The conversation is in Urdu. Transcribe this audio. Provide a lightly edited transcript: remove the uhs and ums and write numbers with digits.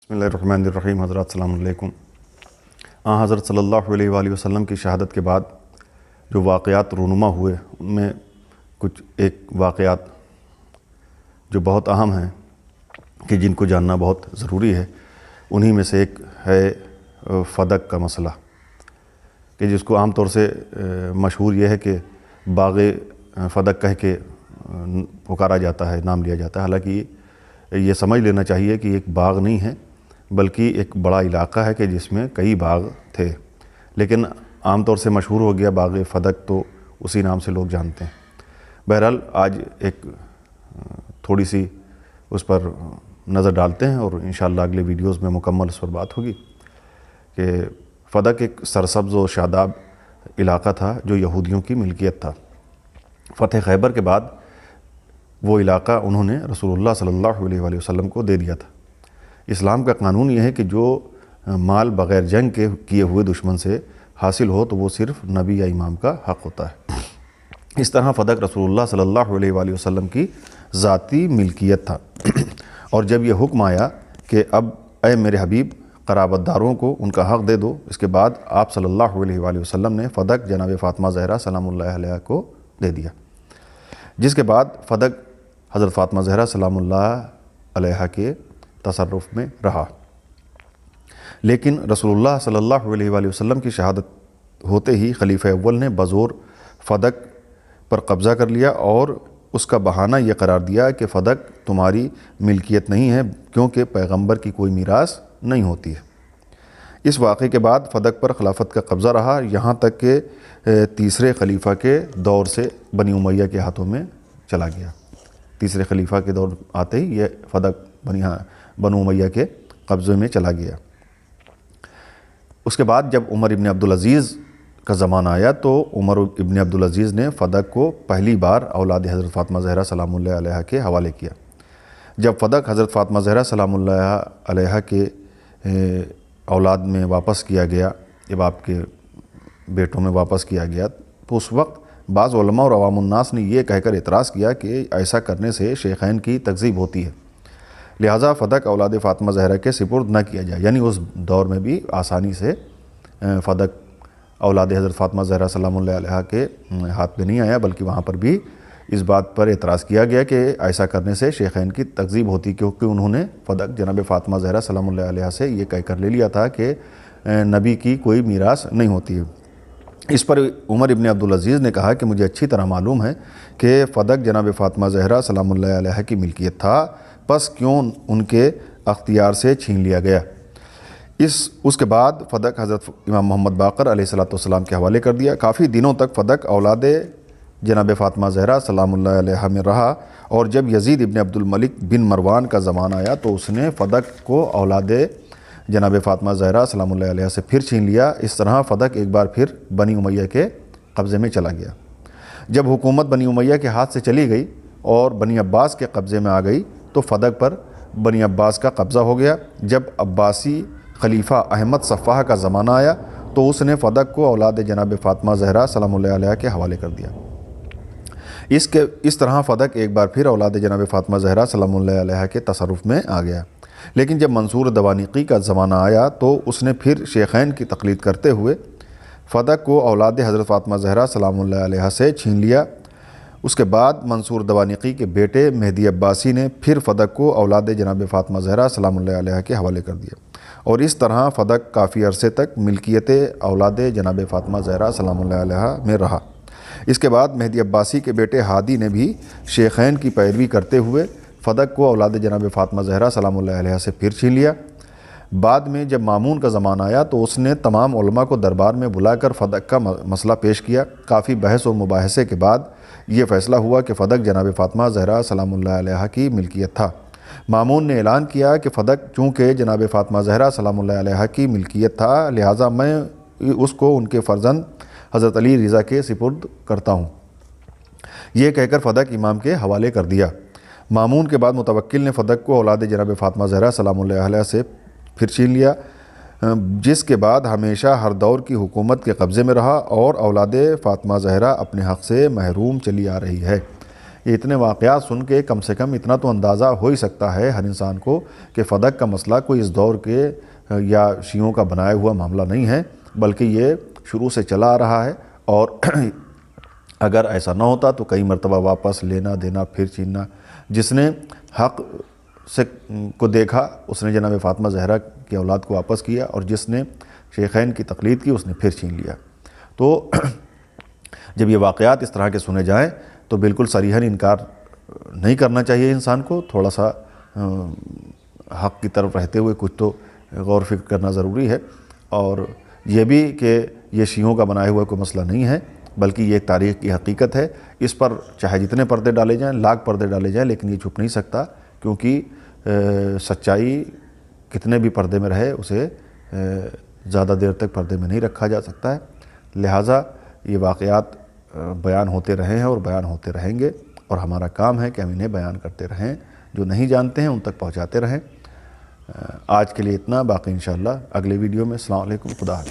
بسم اللہ الرحمن الرحیم۔ حضرات السلام علیکم۔ حضرت صلی اللہ علیہ وآلہ وسلم کی شہادت کے بعد جو واقعات رونما ہوئے ان میں کچھ ایک واقعات جو بہت اہم ہیں کہ جن کو جاننا بہت ضروری ہے، انہی میں سے ایک ہے فدق کا مسئلہ، کہ جس کو عام طور سے مشہور یہ ہے کہ باغ فدق کہہ کے پکارا جاتا ہے، نام لیا جاتا ہے۔ حالانکہ یہ سمجھ لینا چاہیے کہ ایک باغ نہیں ہے بلکہ ایک بڑا علاقہ ہے کہ جس میں کئی باغ تھے، لیکن عام طور سے مشہور ہو گیا باغ فدق، تو اسی نام سے لوگ جانتے ہیں۔ بہرحال آج ایک تھوڑی سی اس پر نظر ڈالتے ہیں اور انشاءاللہ اگلے ویڈیوز میں مکمل اس پر بات ہوگی کہ فدق ایک سرسبز و شاداب علاقہ تھا جو یہودیوں کی ملکیت تھا۔ فتح خیبر کے بعد وہ علاقہ انہوں نے رسول اللہ صلی اللہ علیہ وآلہ وسلم کو دے دیا تھا۔ اسلام کا قانون یہ ہے کہ جو مال بغیر جنگ کے کیے ہوئے دشمن سے حاصل ہو تو وہ صرف نبی یا امام کا حق ہوتا ہے۔ اس طرح فدق رسول اللہ صلی اللہ علیہ وآلہ وسلم کی ذاتی ملکیت تھا، اور جب یہ حکم آیا کہ اب اے میرے حبیب قرابت داروں کو ان کا حق دے دو، اس کے بعد آپ صلی اللہ علیہ وآلہ وسلم نے فدق جناب فاطمہ زہرا سلام اللہ علیہ کو دے دیا، جس کے بعد فدق حضرت فاطمہ زہرا سلام اللہ علیہ کے تصرف میں رہا۔ لیکن رسول اللہ صلی اللہ علیہ وآلہ وسلم کی شہادت ہوتے ہی خلیفہ اول نے بزور فدق پر قبضہ کر لیا اور اس کا بہانہ یہ قرار دیا کہ فدق تمہاری ملکیت نہیں ہے، کیونکہ پیغمبر کی کوئی میراث نہیں ہوتی ہے۔ اس واقعے کے بعد فدق پر خلافت کا قبضہ رہا، یہاں تک کہ تیسرے خلیفہ کے دور سے بنی امیہ کے ہاتھوں میں چلا گیا۔ تیسرے خلیفہ کے دور آتے ہی یہ فدق بنو امیہ کے قبضے میں چلا گیا۔ اس کے بعد جب عمر ابن عبدالعزیز کا زمانہ آیا تو عمر ابن عبدالعزیز نے فدق کو پہلی بار اولاد حضرت فاطمہ زہرا سلام اللہ علیہ کے حوالے کیا۔ جب فدق حضرت فاطمہ زہرا سلام اللہ علیہ کے اولاد میں واپس کیا گیا، جب آپ کے بیٹوں میں واپس کیا گیا، تو اس وقت بعض علماء اور عوام الناس نے یہ کہہ کر اعتراض کیا کہ ایسا کرنے سے شیخین کی تکذیب ہوتی ہے، لہٰذا فدق اولاد فاطمہ زہرا کے سپرد نہ کیا جائے۔ یعنی اس دور میں بھی آسانی سے فدق اولاد حضرت فاطمہ زہرا سلام اللہ علیہ کے ہاتھ میں نہیں آیا، بلکہ وہاں پر بھی اس بات پر اعتراض کیا گیا کہ ایسا کرنے سے شیخین کی تکذیب ہوتی، کیونکہ انہوں نے فدق جناب فاطمہ زہرا سلام اللہ علیہ سے یہ کہہ کر لے لیا تھا کہ نبی کی کوئی میراث نہیں ہوتی ہے۔ اس پر عمر ابن عبدالعزیز نے کہا کہ مجھے اچھی طرح معلوم ہے کہ فدق جناب فاطمہ زہرا سلام اللہ علیہ کی ملکیت تھا، پس کیوں ان کے اختیار سے چھین لیا گیا۔ اس کے بعد فدق حضرت امام محمد باقر علیہ السلام کے حوالے کر دیا۔ کافی دنوں تک فدق اولاد جناب فاطمہ زہرا سلام اللہ علیہ میں رہا، اور جب یزید ابن عبد الملک بن مروان کا زمانہ آیا تو اس نے فدق کو اولاد جناب فاطمہ زہرا سلام اللہ علیہ سے پھر چھین لیا۔ اس طرح فدق ایک بار پھر بنی امیہ کے قبضے میں چلا گیا۔ جب حکومت بنی امیہ کے ہاتھ سے چلی گئی اور بنی عباس کے قبضے میں آ گئی تو فدق پر بنی عباس کا قبضہ ہو گیا۔ جب عباسی خلیفہ احمد صفاح کا زمانہ آیا تو اس نے فدق کو اولاد جناب فاطمہ زہرا سلام اللہ علیہ کے حوالے کر دیا۔ اس طرح فدق ایک بار پھر اولاد جناب فاطمہ زہرا سلام اللہ علیہ کے تصرف میں آ گیا۔ لیکن جب منصور دوانیقی کا زمانہ آیا تو اس نے پھر شیخین کی تقلید کرتے ہوئے فدق کو اولاد حضرت فاطمہ زہرا سلام اللہ علیہ سے چھین لیا۔ اس کے بعد منصور دوانیقی کے بیٹے مہدی عباسی نے پھر فدق کو اولاد جناب فاطمہ زہرا سلام اللہ علیہ کے حوالے کر دیا، اور اس طرح فدق کافی عرصے تک ملکیت اولاد جناب فاطمہ زہرا سلام اللہ علیہ میں رہا۔ اس کے بعد مہدی عباسی کے بیٹے ہادی نے بھی شیخین کی پیروی کرتے ہوئے فدق کو اولاد جناب فاطمہ زہرا سلام اللہ علیہ سے پھر چھین لیا۔ بعد میں جب مامون کا زمانہ آیا تو اس نے تمام علماء کو دربار میں بلا کر فدق کا مسئلہ پیش کیا۔ کافی بحث و مباحثے کے بعد یہ فیصلہ ہوا کہ فدق جناب فاطمہ زہرا سلام اللہ علیہ کی ملکیت تھا۔ مامون نے اعلان کیا کہ فدق چونکہ جناب فاطمہ زہرا سلام اللہ علیہ کی ملکیت تھا، لہٰذا میں اس کو ان کے فرزند حضرت علی رضا کے سپرد کرتا ہوں۔ یہ کہہ کر فدق امام کے حوالے کر دیا۔ مامون کے بعد متوکل نے فدق کو اولاد جناب فاطمہ زہرا سلام اللہ علیہ سے پھر چھین لیا، جس کے بعد ہمیشہ ہر دور کی حکومت کے قبضے میں رہا اور اولاد فاطمہ زہرا اپنے حق سے محروم چلی آ رہی ہے۔ یہ اتنے واقعات سن کے کم سے کم اتنا تو اندازہ ہو ہی سکتا ہے ہر انسان کو کہ فدق کا مسئلہ کوئی اس دور کے یا شیعوں کا بنایا ہوا معاملہ نہیں ہے، بلکہ یہ شروع سے چلا آ رہا ہے، اور اگر ایسا نہ ہوتا تو کئی مرتبہ واپس لینا دینا پھر چھیننا۔ جس نے حق سے کو دیکھا اس نے جناب فاطمہ زہرا کی اولاد کو واپس کیا، اور جس نے شیخین کی تقلید کی اس نے پھر چھین لیا۔ تو جب یہ واقعات اس طرح کے سنے جائیں تو بالکل صریحاً انکار نہیں کرنا چاہیے انسان کو، تھوڑا سا حق کی طرف رہتے ہوئے کچھ تو غور فکر کرنا ضروری ہے، اور یہ بھی کہ یہ شیعوں کا بنایا ہوا کوئی مسئلہ نہیں ہے، بلکہ یہ ایک تاریخ کی حقیقت ہے۔ اس پر چاہے جتنے پردے ڈالے جائیں، لاکھ پردے ڈالے جائیں، لیکن یہ چھپ نہیں سکتا، کیونکہ سچائی کتنے بھی پردے میں رہے اسے زیادہ دیر تک پردے میں نہیں رکھا جا سکتا ہے۔ لہٰذا یہ واقعات بیان ہوتے رہے ہیں اور بیان ہوتے رہیں گے، اور ہمارا کام ہے کہ ہم انہیں بیان کرتے رہیں، جو نہیں جانتے ہیں ان تک پہنچاتے رہیں۔ آج کے لیے اتنا، باقی انشاءاللہ اگلے ویڈیو میں۔ السلام علیکم، خدا حافظ۔